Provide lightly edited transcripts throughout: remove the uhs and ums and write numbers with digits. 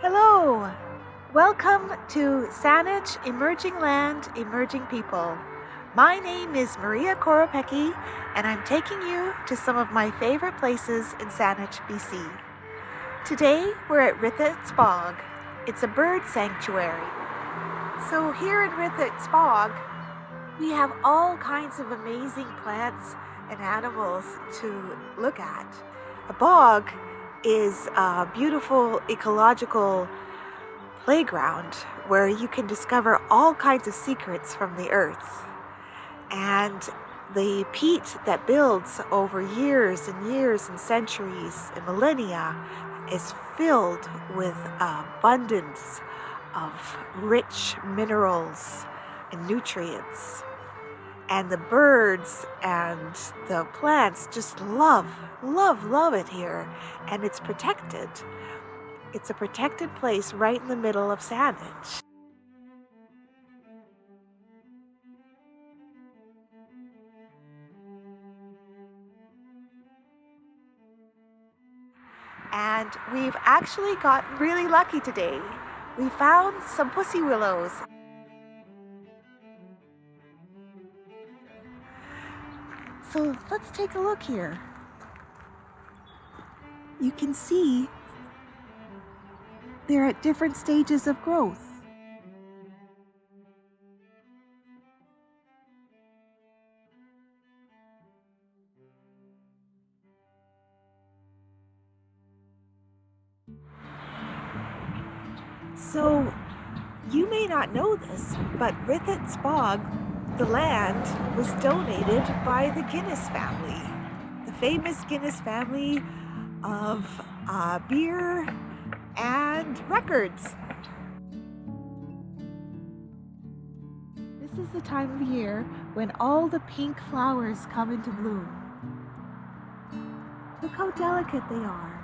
Hello! Welcome to Saanich, Emerging Land, Emerging People. My name is Maria Koropecky, and I'm taking you to some of my favorite places in Saanich, BC. Today, we're at Rithet's Bog. It's a bird sanctuary. So here in Rithet's Bog, we have all kinds of amazing plants and animals to look at. A bog is a beautiful ecological playground where you can discover all kinds of secrets from the earth. And the peat that builds over years and years and centuries and millennia is filled with abundance of rich minerals and nutrients. And the birds and the plants just love it here. And it's protected. It's a protected place right in the middle of Saanich. And we've actually gotten really lucky today. We found some pussy willows. So let's take a look here. You can see they're at different stages of growth. So you may not know this, but Rithet's Bog, the land, was donated by the Guinness family, the famous Guinness family of beer and records. This is the time of year when all the pink flowers come into bloom. Look how delicate they are.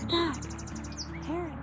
Look at that, heron.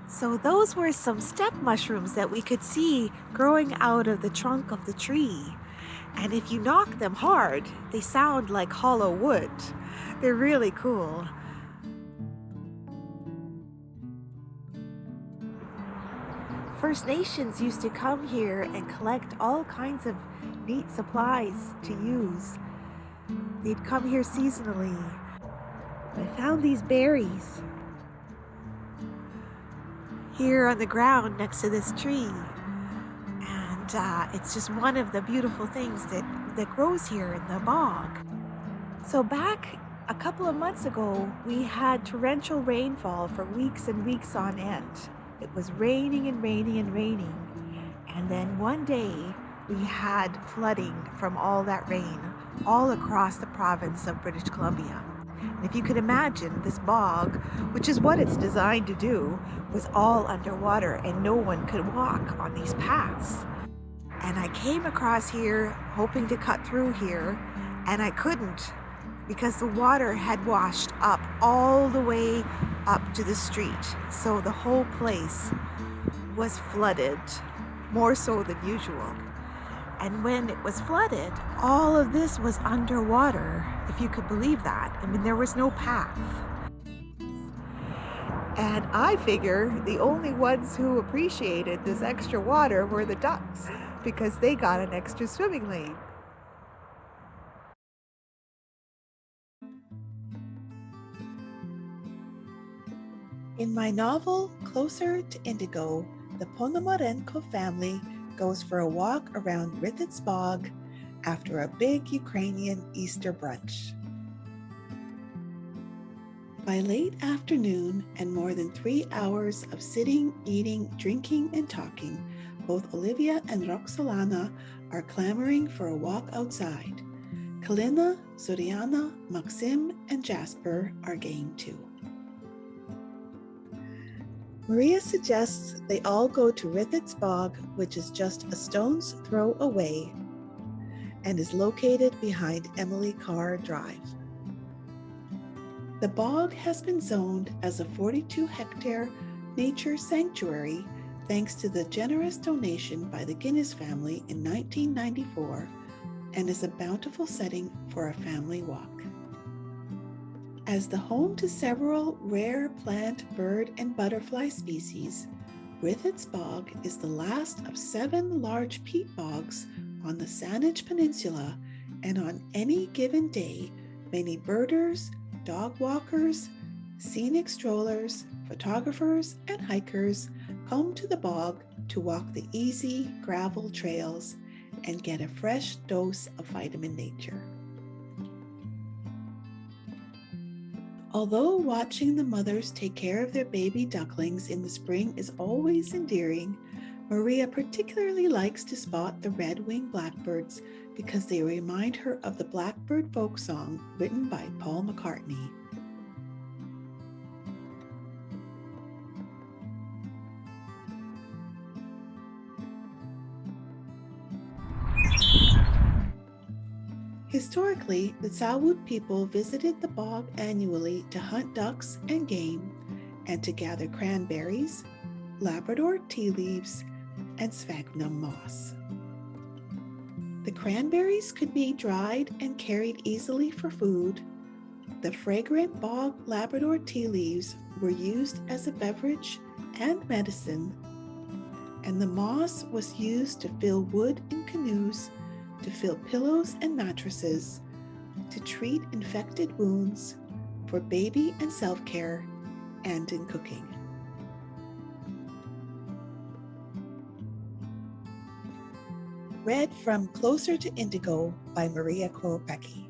So those were some steppe mushrooms that we could see growing out of the trunk of the tree. And if you knock them hard, they sound like hollow wood. They're really cool. First Nations used to come here and collect all kinds of neat supplies to use. They'd come here seasonally. I found these berries here on the ground next to this tree, and it's just one of the beautiful things that grows here in the bog. So back a couple of months ago, we had torrential rainfall for weeks and weeks on end. It was raining and raining and raining, And then one day we had flooding from all that rain all across the province of British Columbia. And if you could imagine, this bog, which is what it's designed to do, was all underwater and no one could walk on these paths. And I came across here hoping to cut through here, and I couldn't because the water had washed up all the way up to the street. So the whole place was flooded, more so than usual. And when it was flooded, all of this was underwater, if you could believe that. I mean, there was no path. And I figure the only ones who appreciated this extra water were the ducks, because they got an extra swimming lane. In my novel, Closer to Indigo, the Ponomarenko family goes for a walk around Rithet's bog after a big Ukrainian Easter brunch. By late afternoon and more than 3 hours of sitting, eating, drinking, and talking, both Olivia and Roxolana are clamoring for a walk outside. Kalina, Zoriana, Maxim, and Jasper are game too. Maria suggests they all go to Rithet's bog, which is just a stone's throw away and is located behind Emily Carr Drive. The bog has been zoned as a 42-hectare nature sanctuary thanks to the generous donation by the Guinness family in 1994 and is a bountiful setting for a family walk. As the home to several rare plant, bird, and butterfly species, Rithet's Bog is the last of 7 large peat bogs on the Saanich Peninsula, and on any given day, many birders, dog walkers, scenic strollers, photographers, and hikers come to the bog to walk the easy gravel trails and get a fresh dose of vitamin nature. Although watching the mothers take care of their baby ducklings in the spring is always endearing, Maria particularly likes to spot the red-winged blackbirds because they remind her of the Blackbird folk song written by Paul McCartney. Historically, the Tsawut people visited the bog annually to hunt ducks and game and to gather cranberries, Labrador tea leaves, and sphagnum moss. The cranberries could be dried and carried easily for food. The fragrant bog Labrador tea leaves were used as a beverage and medicine, and the moss was used to fill wood in canoes, to fill pillows and mattresses, to treat infected wounds, for baby and self-care, and in cooking. Read from Closer to Indigo by Maria Koropecky.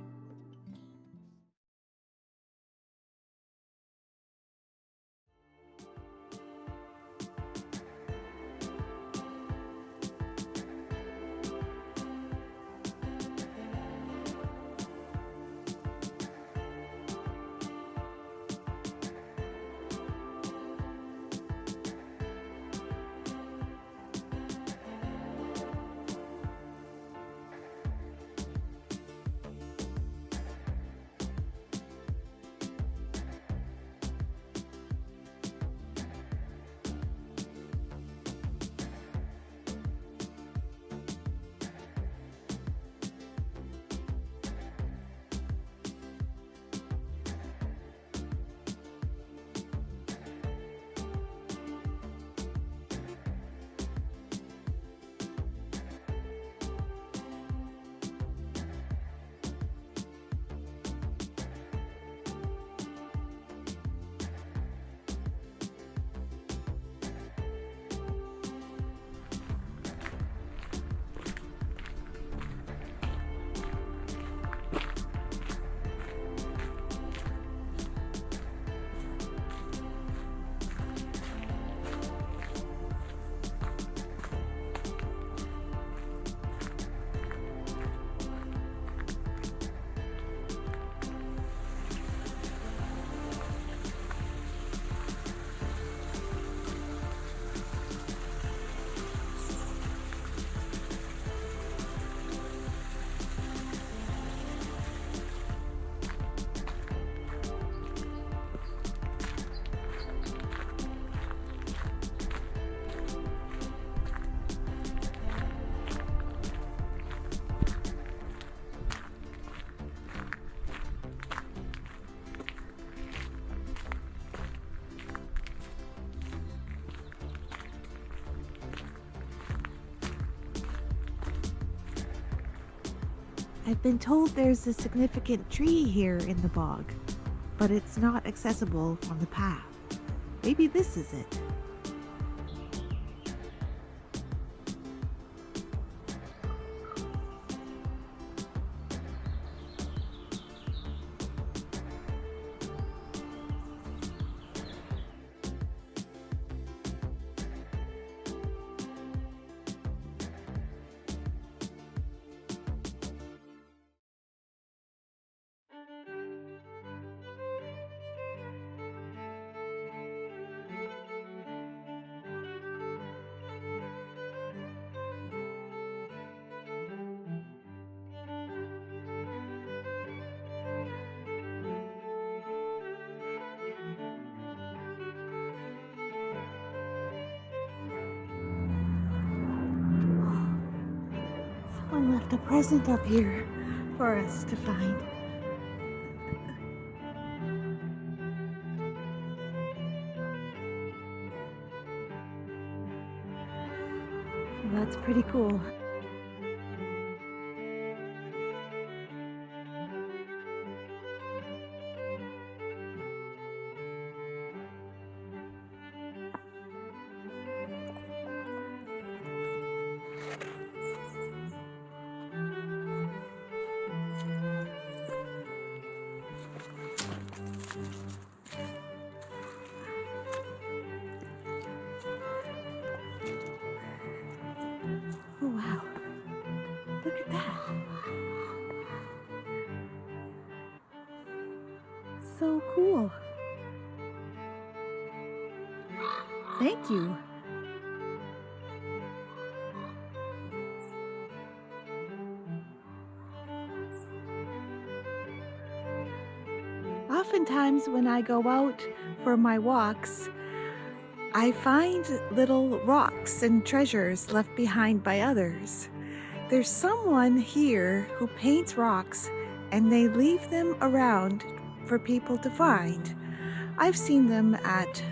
I've been told there's a significant tree here in the bog, but it's not accessible from the path. Maybe this is it. Someone left a present up here for us to find. That's pretty cool. Oh wow, look at that. So cool. Thank you. Oftentimes when I go out for my walks, I find little rocks and treasures left behind by others. There's someone here who paints rocks and they leave them around for people to find. I've seen them at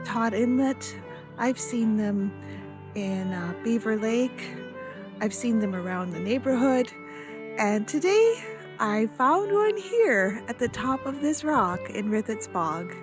Todd Inlet. I've seen them in Beaver Lake. I've seen them around the neighborhood. And today I found one here at the top of this rock in Rithet's Bog.